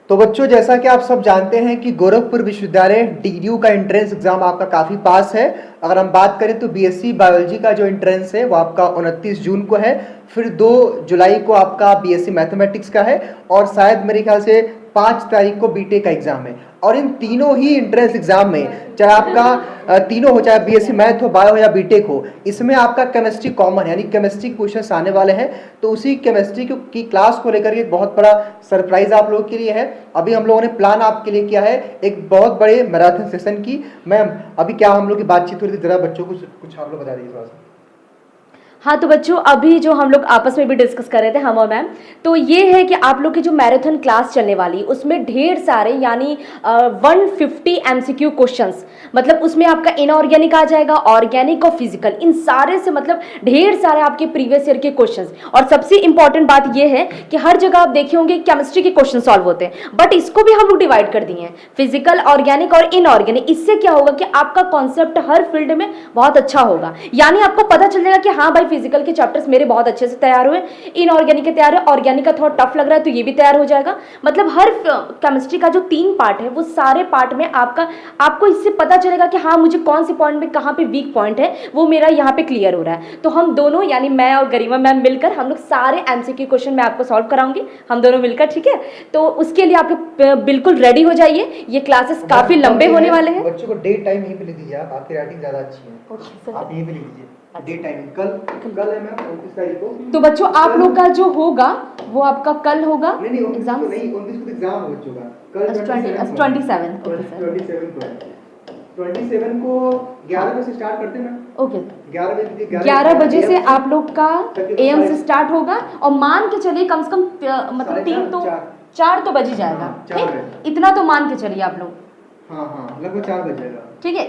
तो बच्चों, जैसा कि आप सब जानते हैं कि गोरखपुर विश्वविद्यालय डीयू का एंट्रेंस एग्जाम आपका काफ़ी पास है। अगर हम बात करें तो बीएससी बायोलॉजी का जो एंट्रेंस है वो आपका 29 जून को है, फिर 2 जुलाई को आपका बीएससी मैथमेटिक्स का है, और शायद मेरे ख्याल से 5 तारीख को बीटेक का एग्जाम है। और इन तीनों ही एंट्रेंस एग्जाम में, चाहे आपका तीनों हो, चाहे बीएससी मैथ हो, बायो हो या बीटेक हो, इसमें आपका केमिस्ट्री कॉमन, यानी केमिस्ट्री क्वेश्चंस आने वाले हैं। तो उसी केमिस्ट्री की क्लास को लेकर एक बहुत बड़ा सरप्राइज आप लोगों के लिए है। अभी हम लोगों ने प्लान आपके लिए किया है एक बहुत बड़े मैराथन सेशन की। मैम, अभी क्या हम लोग की बातचीत हो रही थी, जरा बच्चों को कुछ आप लोग बता दीजिए थोड़ा सा। हाँ, तो बच्चों अभी जो हम लोग आपस में भी डिस्कस कर रहे थे, हम और मैम, तो ये है कि आप लोग की जो मैराथन क्लास चलने वाली उसमें ढेर सारे यानी 150 एमसीक्यू क्वेश्चंस, मतलब उसमें आपका इनऑर्गेनिक आ जाएगा, ऑर्गेनिक और फिजिकल, इन सारे से मतलब ढेर सारे आपके प्रीवियस ईयर के क्वेश्चंस। और सबसे इंपॉर्टेंट बात ये है कि हर जगह आप देखे होंगे केमिस्ट्री के क्वेश्चन सॉल्व होते हैं, बट इसको भी हम लोग डिवाइड कर दिए हैं, फिजिकल, ऑर्गेनिक और इनऑर्गेनिक। इससे क्या होगा कि आपका कॉन्सेप्ट हर फील्ड में बहुत अच्छा होगा, यानी आपको पता चल जाएगा कि हाँ भाई, फिजिकल के चैप्टर्स मेरे बहुत अच्छे से तैयार हुए, इनऑर्गेनिक के तैयार है, ऑर्गेनिक का थोड़ा टफ लग रहा है तो ये भी तैयार हो जाएगा। मतलब हर केमिस्ट्री का जो 3 पार्ट है वो सारे पार्ट में आपको इससे पता चलेगा कि हाँ, मुझे कौन से पॉइंट में कहाँ पे वीक पॉइंट है वो मेरा यहाँ पे क्लियर हो रहा है। तो हम दोनों यानी मैं और गरिमा मैम मिलकर हम लोग सारे एमसीक्यू क्वेश्चन मैं आपको सॉल्व कराऊंगी, हम दोनों मिलकर, ठीक है। तो उसके लिए आप बिल्कुल रेडी हो जाइए, ये क्लासेस काफी लंबे होने वाले हैं। बच्चों को डेट टाइम यहीं पे लिख दीजिए, आपकी राइटिंग ज्यादा अच्छी है, आप यहीं पे लिख दीजिए डे टाइम। कल है मैम 29 तारीख को। तो बच्चों आप लोग का जो होगा वो आपका कल होगा एग्जाम, नहीं 29 को एग्जाम हो बच्चों का, कल 27 को 11 बजे से स्टार्ट करते हैं मैम। ओके, 11 बजे से आप लोग का एएम से स्टार्ट होगा, और मान के चलिए कम से कम मतलब 3 तो 4 तो बज ही जाएगा, ठीक, इतना तो मान के चलिए आप लोग। हाँ, लगभग 4 बज जाएगा, ठीक है।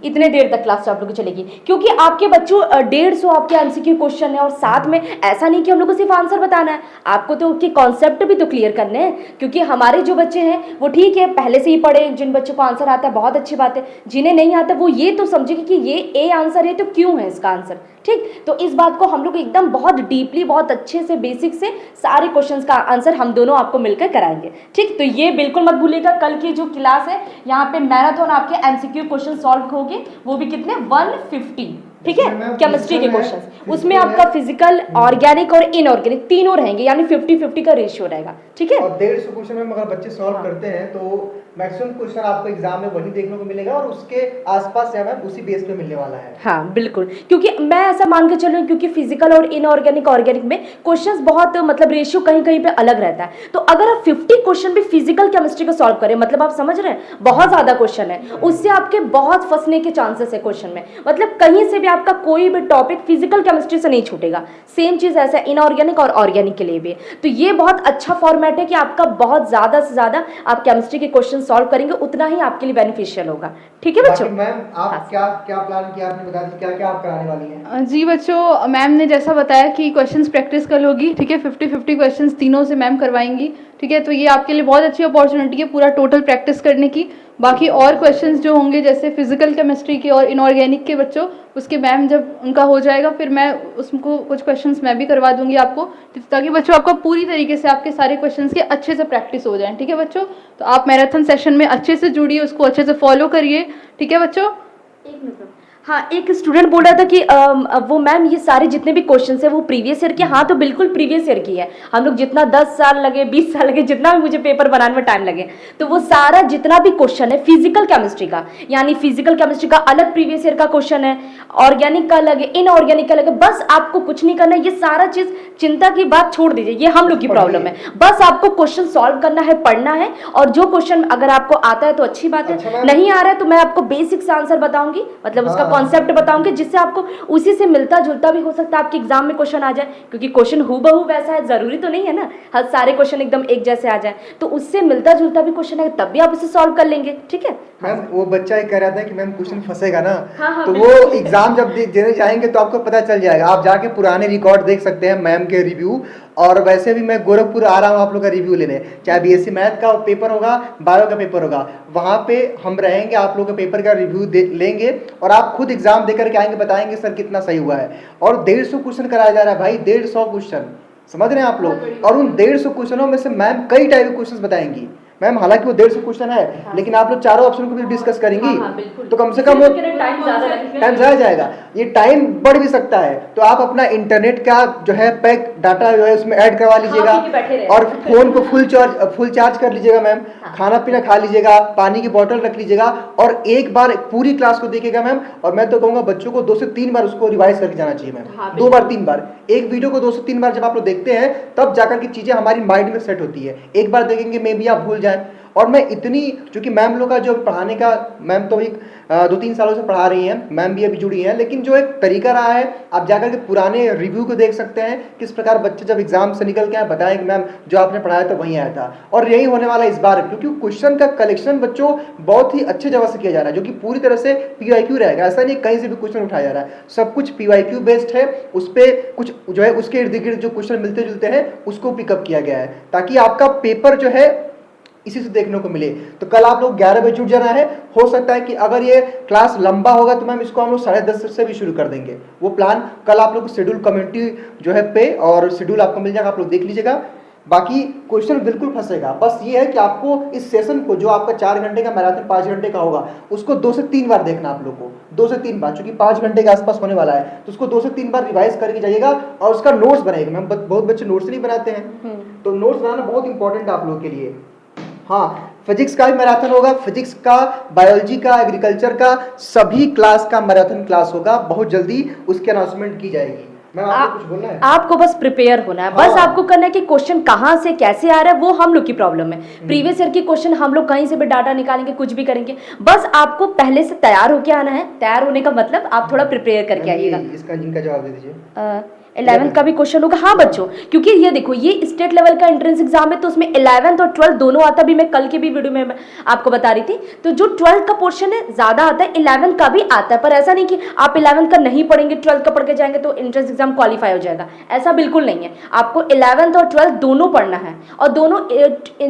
इतने देर तक क्लास आप लोग की चलेगी, क्योंकि आपके बच्चों 150 आपके एमसीक्यू क्वेश्चन है, और साथ में ऐसा नहीं कि हम लोग को सिर्फ आंसर बताना है, आपको तो उसके कॉन्सेप्ट भी तो क्लियर करने हैं। क्योंकि हमारे जो बच्चे हैं वो ठीक है पहले से ही पढ़े, जिन बच्चों को आंसर आता है बहुत अच्छी बात है, जिन्हें नहीं आता वो ये तो समझेंगे कि ये ए आंसर है तो क्यों है इसका आंसर, ठीक। तो इस बात को हम लोग एकदम बहुत डीपली, बहुत अच्छे से, बेसिक से सारे क्वेश्चंस का आंसर हम दोनों आपको मिलकर कराएंगे, ठीक। तो ये बिल्कुल मत भूलिएगा, कल की जो क्लास है यहाँ पे मैराथन आपके एमसीक्यू क्वेश्चन सॉल्व होंगे, वो भी कितने 150, ठीक है, केमिस्ट्री के क्वेश्चंस। उसमें आपका फिजिकल, ऑर्गेनिक और इनऑर्गेनिक तीनों रहेंगे, यानी 50-50 का रेशियो रहेगा, ठीक है। और 150 क्वेश्चन में अगर बच्चे सॉल्व करते हैं तो मैक्सिमम क्वेश्चन आपको एग्जाम में वही देखने को मिलेगा, और उसके आसपास से हमें उसी बेस पे मिलने वाला है। हाँ बिल्कुल, क्योंकि मैं ऐसा मान के चल रही हूँ, क्योंकि फिजिकल और इनऑर्गेनिक, ऑर्गेनिक में क्वेश्चंस बहुत मतलब रेशियो कहीं कहीं पे अलग रहता है। तो अगर आप 50 क्वेश्चन भी फिजिकल केमिस्ट्री को सॉल्व करें, मतलब आप समझ रहे हैं बहुत ज्यादा क्वेश्चन है, उससे आपके बहुत फंसने के चांसेस है क्वेश्चन में, मतलब कहीं से भी आपका कोई भी टॉपिक फिजिकल केमिस्ट्री से नहीं छूटेगा। सेम चीज ऐसा इनऑर्गेनिक और ऑर्गेनिक के लिए भी। तो ये बहुत अच्छा फॉर्मेट है कि आपका बहुत ज्यादा से ज्यादा आप केमिस्ट्री के क्वेश्चन सॉल्व करेंगे, उतना ही आपके लिए बेनिफिशियल होगा, ठीक है बच्चों। मैम आप हाँ। क्या प्लान किया आपने, बता दीजिए क्या आप कराने वाली हैं। जी बच्चों, मैम ने जैसा बताया कि क्वेश्चंस प्रैक्टिस कल होगी, ठीक है, 50-50 क्वेश्चंस तीनों से मैम करवाएंगी, ठीक है। तो ये आपके लिए बहुत अच्छी अपॉर्चुनिटी है पूरा टोटल प्रैक्टिस करने की। बाकी और क्वेश्चंस जो होंगे जैसे फिजिकल केमिस्ट्री के और इनऑर्गेनिक के बच्चों, उसके मैम जब उनका हो जाएगा फिर मैं उसको कुछ क्वेश्चंस मैं भी करवा दूंगी आपको, ताकि बच्चों आपका पूरी तरीके से आपके सारे क्वेश्चंस के अच्छे से प्रैक्टिस हो जाए, ठीक है बच्चों। तो आप मैराथन सेशन में अच्छे से जुड़िए, उसको अच्छे से फॉलो करिए, ठीक है बच्चों। एक मिनट, हाँ, एक स्टूडेंट बोल रहा था कि वो मैम ये सारे जितने भी क्वेश्चंस है वो प्रीवियस ईयर के। हाँ, तो बिल्कुल प्रीवियस ईयर की है। हम लोग जितना 10 साल लगे, 20 साल लगे, जितना भी मुझे पेपर बनाने में टाइम लगे, तो वो सारा जितना भी क्वेश्चन है फिजिकल केमिस्ट्री का, यानी फिजिकल केमिस्ट्री का अलग प्रीवियस ईयर का क्वेश्चन है, ऑर्गेनिक का अलग है, इनऑर्गेनिक का अलग है। बस आपको कुछ नहीं करना है, ये सारा चीज चिंता की बात छोड़ दीजिए, ये हम लोग की प्रॉब्लम है। बस आपको क्वेश्चन सॉल्व करना है, पढ़ना है, और जो क्वेश्चन अगर आपको आता है तो अच्छी बात है, नहीं आ रहा है तो मैं आपको बेसिक से आंसर बताऊंगी, मतलब उसका कॉन्सेप्ट बताऊंगी, जिससे आपको उसी से मिलता जुलता भी हो सकता है आपके एग्जाम में क्वेश्चन आ जाए, क्योंकि क्वेश्चन हूबहू वैसा है, जरूरी तो नहीं है ना हर सारे क्वेश्चन एकदम एक जैसे आ जाए, तो उससे मिलता जुलता भी क्वेश्चन है तब भी आप उसे सॉल्व कर लेंगे, ठीक है। मैम वो बच्चा ही कह रहा था कि मैम क्वेश्चन फंसेगा ना, हाँ, तो वो एग्जाम जब देने जाएंगे तो आपको पता चल जाएगा, आप जाके पुराने रिकॉर्ड देख सकते हैं मैम के रिव्यू। और वैसे भी मैं गोरखपुर आ रहा हूँ आप लोग का रिव्यू लेने, चाहे बीएससी मैथ का पेपर होगा, बायो का पेपर होगा, वहाँ पे हम रहेंगे, आप लोग के पेपर का रिव्यू लेंगे, और आप खुद एग्जाम देकर के आएंगे, बताएंगे सर कितना सही हुआ है। और 150 क्वेश्चन कराया जा रहा है भाई, 150 क्वेश्चन, समझ रहे हैं आप लोग। और उन 150 क्वेश्चनों में से मैम कई टाइप के क्वेश्चन बताएंगी मैम, हालांकि वो 150 क्वेश्चन है लेकिन आप लोग चारों ऑप्शन को भी डिस्कस करेंगी तो कम से कम वो टाइम ज़्यादा जाएगा, ये टाइम बढ़ भी सकता है। तो आप अपना इंटरनेट का जो है पैक डाटा जो है उसमें ऐड करवा लीजिएगा और फोन को फुल चार्ज कर लीजिएगा मैम, खाना पीना खा लीजिएगा, पानी की बोतल रख लीजिएगा और एक बार पूरी क्लास को देखिएगा मैम। और मैं तो कहूँगा बच्चों को 2 से 3 बार उसको रिवाइज करके जाना चाहिए मैम, 2 बार 3 बार। एक वीडियो को 2 से 3 बार जब आप लोग देखते हैं तब जाकर की चीजें हमारी माइंड में सेट होती है, एक बार देखेंगे मे भी आप भूल जाए। और मैं इतनी, चूंकि मैम लोग का जो पढ़ाने का, मैम तो एक 2-3 सालों से पढ़ा रही हैं, मैम भी अभी जुड़ी हैं, लेकिन जो एक तरीका रहा है आप जाकर के पुराने रिव्यू को देख सकते हैं किस प्रकार बच्चे जब एग्जाम से निकल के आए बताएं कि मैम जो आपने पढ़ाया था वहीं आया था। और यही होने वाला इस बार, क्योंकि क्वेश्चन का कलेक्शन बच्चों बहुत ही अच्छे जगह से किया जा रहा है, जो कि पूरी तरह से PYQ रहेगा। ऐसा नहीं कहीं से भी क्वेश्चन उठाया जा रहा है, सब कुछ PYQ बेस्ड है, उस पर कुछ जो है उसके इर्द गिर्द जो क्वेश्चन मिलते जुलते हैं उसको पिकअप किया गया है ताकि आपका पेपर जो है इसी से देखने को मिले। तो कल आप लोग 11 बजे जुट जाना है। हो सकता है कि अगर ये क्लास लंबा होगा तो मैम इसको हम लोग 10:30 से भी शुरू कर देंगे, वो प्लान कल आप लोग को शेड्यूल कम्युनिटी जो है पे और शेड्यूल आपको मिल जाएगा, आप लोग देख लीजिएगा। बाकी क्वेश्चन बिल्कुल फंसेगा, बस ये है कि आपको इस सेशन को जो आपका 4 घंटे का मैराथन 5 घंटे का होगा उसको 2 से 3 बार देखना आप लोग को, 2 से 3 बार, चूंकि 5 घंटे के आसपास होने वाला है तो उसको 2 से 3 बार रिवाइज करके जाइएगा और उसका नोट्स बनाइएगा। मैम बहुत बच्चे नोट्स नहीं बनाते हैं, तो नोट्स बनाना बहुत इंपॉर्टेंट है आप लोगों के लिए। हाँ, फिजिक्स का भी मैराथन होगा, फिजिक्स का, बायोलॉजी का, एग्रीकल्चर का, सभी क्लास का मैराथन क्लास होगा, बहुत जल्दी उसकी अनाउंसमेंट की जाएगी। मैम आपको कुछ बोलना है? आपको बस प्रिपेयर होना है, बस आपको करना है कि क्वेश्चन कहाँ से कैसे आ रहा है वो हम लोग की प्रॉब्लम है। प्रीवियस ईयर की क्वेश्चन हम लोग कहीं से भी डाटा निकालेंगे, कुछ भी करेंगे, बस आपको पहले से तैयार होके आना है। तैयार होने का मतलब आप थोड़ा प्रिपेयर करके आइएगा। इसका जिनका जवाब दे दीजिए। 11th का भी क्वेश्चन होगा। हाँ बच्चों, क्योंकि ये देखो ये स्टेट लेवल का एंट्रेंस एग्जाम है तो उसमें 11th और 12th दोनों आता भी, मैं कल की भी वीडियो में आपको बता रही थी। तो जो 12th का पोर्शन है ज्यादा आता है, 11th का भी आता है, पर ऐसा नहीं कि आप 11th का नहीं पढ़ेंगे 12th का पढ़ के जाएंगे तो एंट्रेंस एग्जाम क्वालिफाई हो जाएगा, ऐसा बिल्कुल नहीं है। आपको 11th और 12th दोनों पढ़ना है और दोनों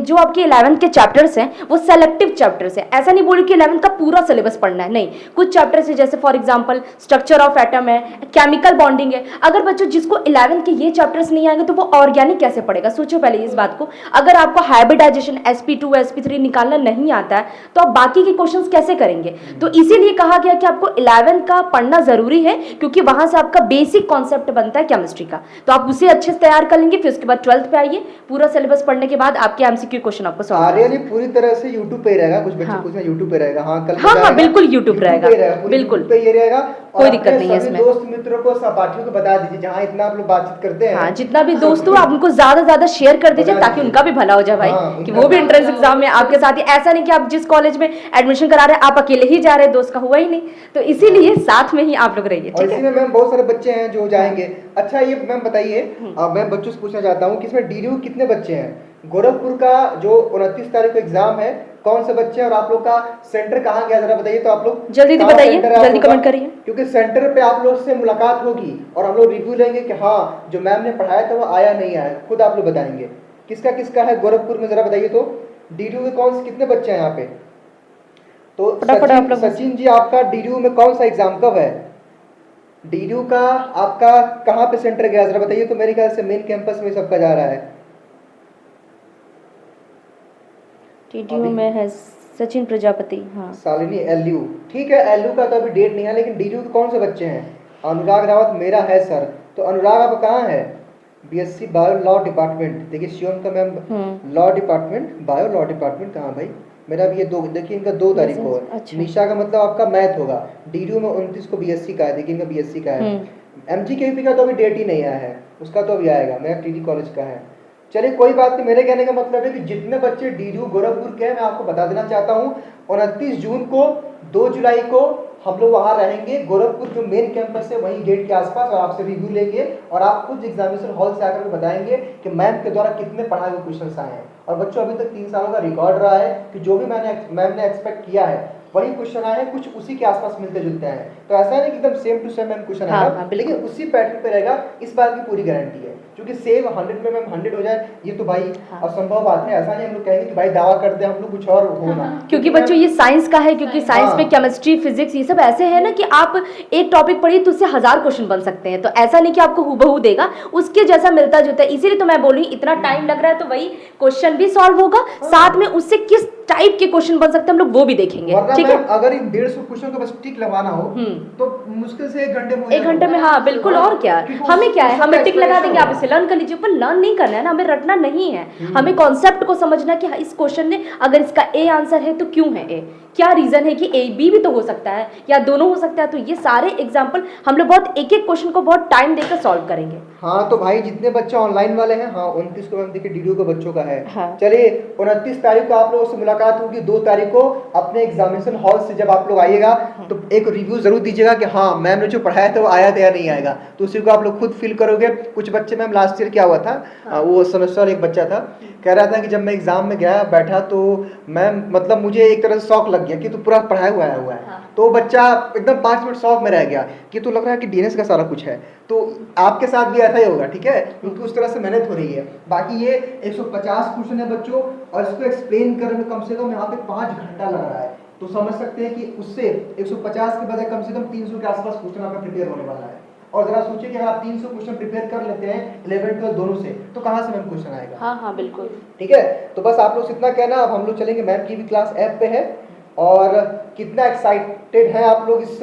जो आपके 11th के चैप्टर्स हैं वो सेलेक्टिव चैप्टर्स है। ऐसा नहीं बोली कि 11th का पूरा सिलेबस पढ़ना है, नहीं, कुछ चैप्टर्स है जैसे for example structure of atom है, केमिकल बॉन्डिंग है। अगर बच्चों जिसको 11th के ये चैप्टर्स नहीं आएंगे तो वो ऑर्गेनिक कैसे पढ़ेगा? सोचो पहले इस बात को। अगर आपको हाइब्रिडाइजेशन sp2 sp3 निकालना नहीं आता है तो आप बाकी के क्वेश्चंस कैसे करेंगे? तो इसीलिए कहा गया कि आपको 11th का पढ़ना जरूरी है क्योंकि वहां से आपका बेसिक कॉन्सेप्ट बनता है केमिस्ट्री का, तो आप उसे अच्छे से तैयार कर लेंगे। फिर उसके बाद 12th पे आइए, पूरा सिलेबस पढ़ने के बाद आपके MCQ क्वेश्चन आपको सॉल्व आर्यन पूरी तरह से YouTube पे रहेगा, कुछ बच्चे पूछना YouTube पे रहेगा। हाँ कल हाँ बिल्कुल YouTube रहेगा, बिल्कुल पे ये रहेगा। कोई दिक्कत नहीं है इसमें। दोस्त मित्रों को, सहपाठियों को बता दीजिए जहाँ इतना आप लोग बातचीत करते हैं। हाँ, जितना भी दोस्त हो आप उनको ज्यादा शेयर कर दीजिए ताकि उनका भी भला हो जाए भाई, कि वो भी एंट्रेंस एग्जाम में आपके साथ ही। ऐसा नहीं कि आप जिस कॉलेज में एडमिशन करा रहे हैं आप अकेले ही जा रहे हैं, दोस्त का हुआ ही नहीं, तो इसीलिए साथ में ही आप लोग रहिए। और इसी में मैम बहुत सारे बच्चे हैं जो जाएंगे। अच्छा ये मैम बताइए, मैं बच्चों से पूछना चाहता हूँ कि इसमें DDU कितने बच्चे हैं? गोरखपुर का जो 29 तारीख को एग्जाम है कौन से बच्चे हैं और आप लोग का सेंटर कहाँ गया जरा बताइए। तो आप लोग जल्दी बताइए, जल्दी कमेंट करिए, क्योंकि सेंटर पे आप लोग से मुलाकात होगी और हम लोग रिव्यू लेंगे कि हाँ जो मैम ने पढ़ाया था वो आया नहीं आया, खुद आप लोग बताएंगे किसका किसका है गोरखपुर में, जरा बताइए। तो DDU में कौन से कितने बच्चे हैं यहाँ पे? तो सचिन जी आपका DDU में कौन सा एग्जाम कब है? DDU का आपका कहाँ पे सेंटर गया जरा बताइए। तो मेरे ख्याल से मेन कैंपस में सबका जा रहा है। DDU में है सचिन प्रजापति, हाँ शालिनी LU, ठीक है। LU का तो अभी डेट नहीं है, लेकिन DDU के कौन से बच्चे हैं? अनुराग रावत मेरा है सर। तो अनुराग आप कहाँ है? BSc bio law department. देखिए शिवम का ma'am law department, bio law department कहाँ भाई? मेरा भी ये 2, देखिए इनका 2 तारीख को है। अच्छा। निशा का मतलब आपका मैथ होगा। DDU में 29 को BSc का है, देखिए इनका BSc का है। MGKP का तो अभी डेट ही नहीं आया है, उसका तो अभी आएगा, मेरा TD कॉलेज का है। चलिए कोई बात नहीं, मेरे कहने का मतलब है कि जितने बच्चे DDU गोरखपुर के हैं मैं आपको बता देना चाहता हूँ 29 जून को 2 जुलाई को हम लोग वहाँ रहेंगे गोरखपुर जो मेन कैंपस है वहीं गेट के आसपास, और आपसे रिव्यू लेंगे और आप खुद एग्जामिनेशन हॉल से आकर बताएंगे कि मैम के द्वारा कितने पढ़ाए हुए क्वेश्चन आए हैं। और बच्चों अभी तक 3 सालों का रिकॉर्ड रहा है कि जो भी मैम ने एक्सपेक्ट किया है वही क्वेश्चन आए हैं, कुछ उसी के आसपास मिलते जुलते हैं। तो ऐसा नहीं कि एकदम same to same ma'am question हाँ, आएगा, हाँ, बिल्कुल। लेकिन उसी पैटर्न पे रहेगा, इस बात की पूरी गारंटी है। क्योंकि सेम 100 में मैम 100 हो जाए ये तो भाई हाँ। असंभव बात है। ऐसा नहीं हम लोग कहेंगे कि भाई दावा करते हैं हम लोग कुछ और होना, क्योंकि बच्चों ये साइंस का है, क्योंकि साइंस में केमिस्ट्री, फिजिक्स, ये सब ऐसे है ना कि आप एक टॉपिक पढ़िए तो उससे 1000 क्वेश्चन बन सकते हैं। तो ऐसा नहीं कि आपको हूबहू देगा, उसके जैसा मिलता जुलता है। इसीलिए तो मैं बोल रही हूँ इतना टाइम लग रहा है, तो वही क्वेश्चन भी सॉल्व होगा, साथ में उससे किस टाइप के क्वेश्चन बन सकते हैं हम लोग वो भी देखेंगे। वरना ठीक है, मैम अगर इन 150 क्वेश्चन को बस टिक लगवाना हो तो मुश्किल से 1 घंटे में हो 1 घंटे में, हाँ बिल्कुल। और क्या है, क्योंकि हमें क्या है, उसका हमें टिक लगा explanation देंगे, आप होगा। इसे लर्न कर लीजिए, पर लर्न नहीं करना है ना, हमें रटना नहीं है। हमें कॉन्सेप्ट को समझना कि हाँ, इस क्वेश्चन ने अगर इसका ए आंसर है तो क्यों है ए, क्या रीजन है कि ए बी भी तो हो सकता है या दोनों हो सकता है। तो ये सारे एग्जाम्पल हम लोग बहुत एक एक क्वेश्चन को बहुत टाइम देकर सॉल्व करेंगे। हाँ तो भाई जितने बच्चे ऑनलाइन वाले हैं, हाँ 29 को मैम देखिए डीडीयू के बच्चों का है। हाँ। चलिए 29 तारीख को आप लोगों से मुलाकात होगी, 2 तारीख को अपने एग्जामिनेशन हॉल से जब आप लोग आइएगा तो एक रिव्यू जरूर दीजिएगा कि हाँ मैम ने जो पढ़ाया था वो आया था या नहीं आएगा। तो उसी को आप लोग खुद फील करोगे। कुछ बच्चे मैम लास्ट ईयर क्या हुआ था, वो सेमेस्टर एक बच्चा था कह रहा था कि जब मैं एग्जाम में गया बैठा तो मैम मतलब मुझे एक तरह से शौक लग गया कि तू पूरा पढ़ाया हुआ है। तो वो बच्चा एकदम 5 मिनट शौक में रह गया कि तो लग रहा है कि डीएनएस का सारा कुछ है। तो आपके साथ भी ऐसा ही होगा, ठीक है, क्योंकि उस तरह से मेहनत हो रही है। बाकी ये 150 क्वेश्चन है बच्चों, और इसको एक्सप्लेन करने में कम से कम यहाँ पे 5 घंटा लग रहा है। तो समझ सकते हैं कि उससे 150 के बजाय कम से कम 300 के आसपास क्वेश्चन आपका प्रिपेयर होने वाला है। और जरा सोचिए कि अगर आप 300 क्वेश्चन प्रिपेयर कर लेते हैं 11 12 दोनों से, तो कहाँ से मैम क्वेश्चन आएगा। हाँ हाँ बिल्कुल, ठीक है। तो बस आप लोग से इतना कहना, अब हम लोग चलेंगे मैम की भी क्लास ऐप पे है। और कितना एक्साइटेड है आप लोग इस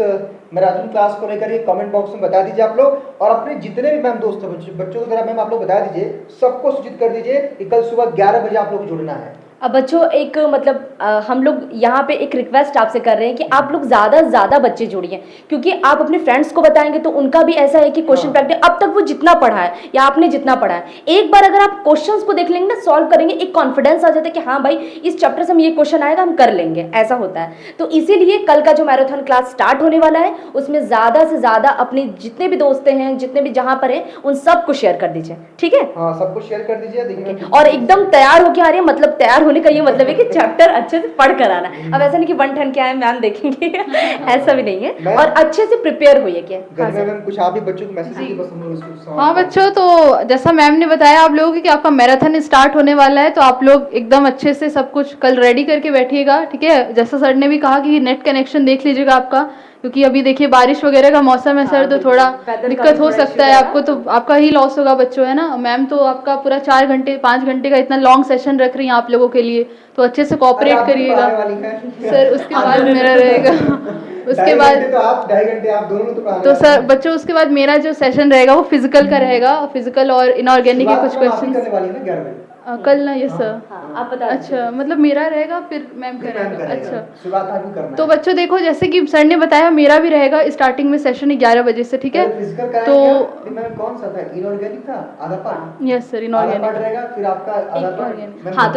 मैराथन क्लास को लेकर, ये कमेंट बॉक्स में बता दीजिए आप लोग। और अपने जितने भी मैम दोस्त हैं बच्चों को जरा मैम आप लोग बता दीजिए, सबको सूचित कर दीजिए कि कल सुबह 11 बजे आप लोग जुड़ना है। अब बच्चों एक मतलब हम लोग यहाँ पे एक रिक्वेस्ट आपसे कर रहे हैं कि आप लोग ज़्यादा से ज़्यादा बच्चे जोड़िए, क्योंकि आप अपने फ्रेंड्स को बताएंगे तो उनका भी ऐसा है कि क्वेश्चन प्रैक्टिस अब तक वो जितना पढ़ा है या आपने जितना पढ़ा है, एक बार अगर आप क्वेश्चंस को देख लेंगे ना, सॉल्व करेंगे, एक कॉन्फिडेंस आ जाता है कि हाँ भाई इस चैप्टर से हम ये क्वेश्चन आएगा हम कर लेंगे, ऐसा होता है। तो इसीलिए कल का जो मैराथन क्लास स्टार्ट होने वाला है उसमें ज़्यादा से ज़्यादा अपने जितने भी दोस्त हैं, जितने भी जहाँ पर हैं, उन सबको शेयर कर दीजिए। ठीक है, हाँ सबको शेयर कर दीजिए। देखिए और एकदम तैयार होके आ रही है, मतलब तैयार होने का ये मतलब है कि चैप्टर अच्छे से पढ़ कर आना। अब ऐसा नहीं कि 1 10 क्या है मैम देखेंगे ऐसा भी नहीं है, और अच्छे से प्रिपेयर होइए। क्या मैम कुछ आप भी बच्चों को मैसेज कीजिए बस हम लोग। हाँ बच्चों, तो जैसा मैम ने बताया आप लोगों को कि आपका मैराथन स्टार्ट होने वाला है, तो आप लोग एकदम अच्छे से सब कुछ कल रेडी करके बैठिएगा। ठीक है, जैसा सर ने भी कहा कि नेट कनेक्शन देख लीजिएगा आपका, क्योंकि अभी देखिए बारिश वगैरह का मौसम है सर, तो थोड़ा दिक्कत हो सकता है आपको, तो आपका ही लॉस होगा बच्चों, है ना। मैम तो आपका पूरा 4 घंटे 5 घंटे का इतना लॉन्ग सेशन रख रही हैं आप लोगों के लिए, तो अच्छे से कोऑपरेट करिएगा सर। उसके बाद मेरा रहेगा उसके बाद तो आप 2.5 घंटे आप दोनों तो सर बच्चों उसके बाद मेरा जो सेशन रहेगा वो फिजिकल का रहेगा, फिजिकल और इनऑर्गेनिक के कुछ क्वेश्चन करने वाली है ना 11 बजे कल ना। यस सर, आप बता अच्छा मतलब मेरा रहेगा फिर मैम करेगा। अच्छा शुरुआत आपको करना तो बच्चों देखो जैसे कि सर ने बताया मेरा भी रहेगा स्टार्टिंग में सेशन 11 बजे से। ठीक है, तो मैम कौन सा था, इनऑर्गेनिक था आधा पार्ट। यस सर, आधा इनऑर्गेनिक पार्ट रहेगा, फिर आपका आधा पार्ट। हाँ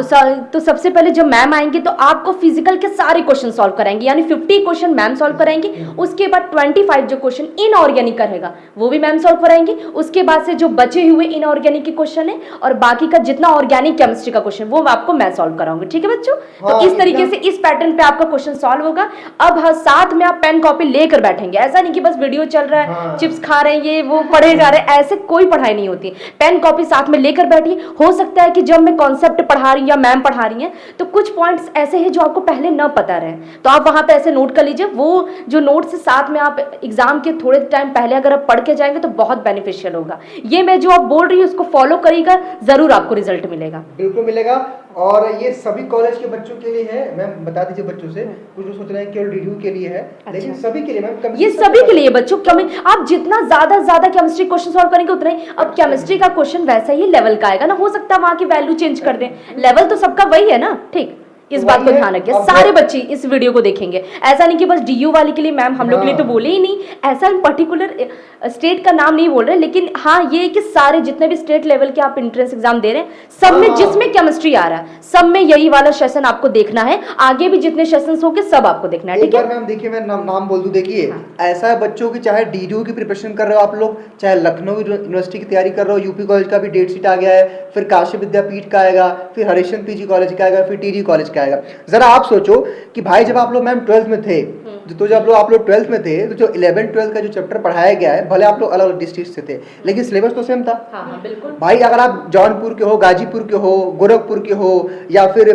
तो सबसे पहले जब मैम आएंगे तो आपको फिजिकल के सारे क्वेश्चन सॉल्व कराएंगे, यानी 50 क्वेश्चन मैम सॉल्व कराएंगे। उसके बाद 25 जो क्वेश्चन इनऑर्गेनिक का रहेगा वो भी मैम सॉल्व कराएंगे। उसके बाद से जो बचे हुए इनऑर्गेनिक के क्वेश्चन है और बाकी का जितना ऑर्गेनिक केमिस्ट्री का क्वेश्चन वो आपको मैं सॉल्व कराऊंगी। ठीक है बच्चों, तो इस तरीके से इस पैटर्न पे आपका क्वेश्चन सॉल्व होगा। अब साथ में आप पेन कॉपी लेकर बैठेंगे, ऐसा नहीं कि बस वीडियो चल रहा है चिप्स खा रहे हैं ये वो पढ़े जा रहे हैं, ऐसे कोई पढ़ाई नहीं होती। पेन कॉपी साथ में लेकर बैठिए। हो सकता है कि जब मैं कॉन्सेप्ट पढ़ा रही हूँ या मैम पढ़ा रही हैं तो कुछ पॉइंट्स ऐसे हैं जो आपको पहले न पता रहे, तो आप वहां पे ऐसे नोट कर लीजिए। वो जो नोट से साथ में आप एग्जाम के थोड़े टाइम पहले अगर आप पढ़ के जाएंगे तो बहुत बेनिफिशियल होगा। ये मैं जो आप बोल रही हूँ उसको फॉलो करिएगा, जरूर आपको रिजल्ट मिलेगा। बिल्कुल मिलेगा। और ये सभी कॉलेज के बच्चों के लिए है। मैम बता दीजिए बच्चों से, कुछ लोग सोच रहे हैं केवल डीडीयू के लिए है, लेकिन सभी के लिए मैम। ये सभी के लिए बच्चों, आप जितना ज्यादा केमिस्ट्री क्वेश्चन सॉल्व करेंगे उतना ही। अब केमिस्ट्री का क्वेश्चन वैसा ही लेवल का आएगा ना, हो सकता है वहां की वैल्यू चेंज कर दें, लेवल तो सबका वही है ना। ठीक, इस बात को ध्यान रखिए, सारे बच्चे इस वीडियो को देखेंगे। ऐसा नहीं कि बस डीयू वाले के लिए मैम हम लोग के लिए तो बोले ही नहीं, ऐसा पर्टिकुलर स्टेट का नाम नहीं बोल रहे, लेकिन हाँ ये कि सारे जितने भी स्टेट लेवल के आप एंट्रेंस एग्जाम दे रहे हैं सब में जिसमें केमिस्ट्री आ रहा है सब में यही वाला सेशन आपको देखना है। आगे भी जितने सेशंस होंगे सब आपको देखना है। ठीक है मैम, देखिए मैं नाम बोल दूं, देखिए ऐसा है बच्चों की, चाहे डीडीयू की प्रिपरेशन कर रहे हो आप लोग, चाहे लखनऊ यूनिवर्सिटी की तैयारी कर रहे हो, यूपी कॉलेज का भी डेट शीट आ गया है, फिर काशी विद्यापीठ का आएगा, फिर हरिश्चंद्र पीजी कॉलेज का आएगा, फिर टीजी कॉलेज के आएगा। जरा आप सोचो कि भाई जब आप लोग मैम 12th में थे, तो जब आप लोग 12th में थे तो जो 11 12 का जो चैप्टर पढ़ाया गया है, भले आप लोग अलग अलग डिस्ट्रिक्ट से थे लेकिन सिलेबस तो सेम था। हाँ बिल्कुल भाई अगर आप जौनपुर के हो, गाजीपुर के हो, गोरखपुर के हो या फिर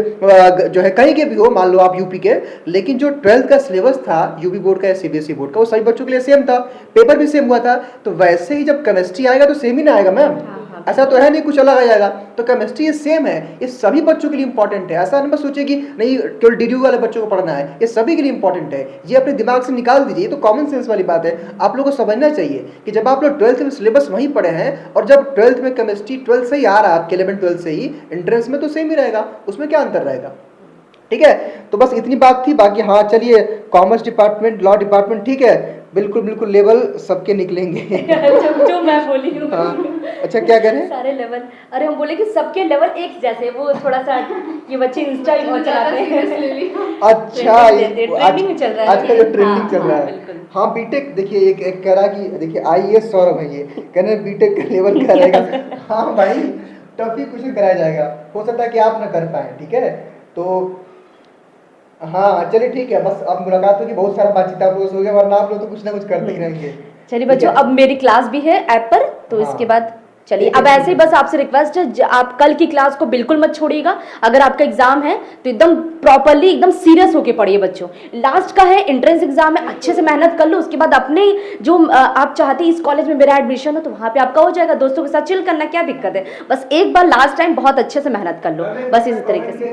जो है कहीं के भी हो, मान लो आप यूपी के, लेकिन जो 12th का सिलेबस था यूपी बोर्ड का या सीबीएसई बोर्ड का, वो सभी बच्चों के लिए सेम था, पेपर भी सेम हुआ था। तो वैसे ही जब केमिस्ट्री आएगा तो सेम ही ना आएगा मैम, ऐसा तो है नहीं कुछ अलग आ जाएगा। तो केमिस्ट्री ये सेम है, ये सभी बच्चों के लिए इंपॉर्टेंट है। ऐसा नहीं बस सोचिए कि नहीं केवल डीडीयू वाले बच्चों को पढ़ना है, ये सभी के लिए इंपॉर्टेंट है। ये अपने दिमाग से निकाल दीजिए, ये तो कॉमन सेंस वाली बात है। आप लोगों को समझना चाहिए कि जब आप लोग 12th में सिलेबस वहीं पढ़े हैं और जब 12th में केमिस्ट्री 12th से ही आ रहा है आपके 11 12 से ही, एंट्रेंस में तो सेम ही रहेगा, उसमें क्या अंतर रहेगा। ठीक है, तो बस इतनी बात थी। बाकी हाँ चलिए, कॉमर्स डिपार्टमेंट, लॉ डिपार्टमेंट, ठीक है, बिल्कुल बिल्कुल लेवल सबके निकलेंगे। जो मैं बोली हूँ। हाँ, अच्छा क्या करें, सारे लेवल, अरे हम बोले कि सबके लेवल एक जैसे, वो थोड़ा सा ये बच्चे इंस्टा भी बहुत चलाते हैं। अच्छा ट्रेंडिंग चल रहा है आज का जो ट्रेंडिंग चल रहा है। बिल्कुल। हाँ बीटेक देखिए, एक कह रहा कि देखिए आईएएस सौरभ है, ये कह रहे बीटेक का लेवल क्या रहेगा। हाँ भाई टफ ही क्वेश्चन कराया जाएगा, हो सकता है कि आप ना कर पाए। ठीक है, तो हाँ चलिए ठीक है, बस अब मुलाकात होगी, बहुत सारा बातचीत आप लोगों से हो गया, वरना आप लोग तो कुछ ना कुछ करते ही रहेंगे। चलिए बच्चों, अब मेरी क्लास भी है ऐप पर, तो हाँ। इसके बाद चलिए, ठीक है, अब ऐसे ही बस आपसे रिक्वेस्ट है, आप कल की क्लास को बिल्कुल मत छोड़िएगा। अगर आपका एग्जाम है तो एकदम प्रॉपरली, एकदम सीरियस होके पढ़िए बच्चों। लास्ट का है, एंट्रेंस एग्जाम है, अच्छे से मेहनत कर लो। उसके बाद अपने जो आप चाहते हैं इस कॉलेज में मेरा एडमिशन हो, तो वहाँ पे आपका हो जाएगा। दोस्तों के साथ चिल करना क्या दिक्कत है, बस एक बार लास्ट टाइम बहुत अच्छे से मेहनत कर लो, बस इसी तरीके से।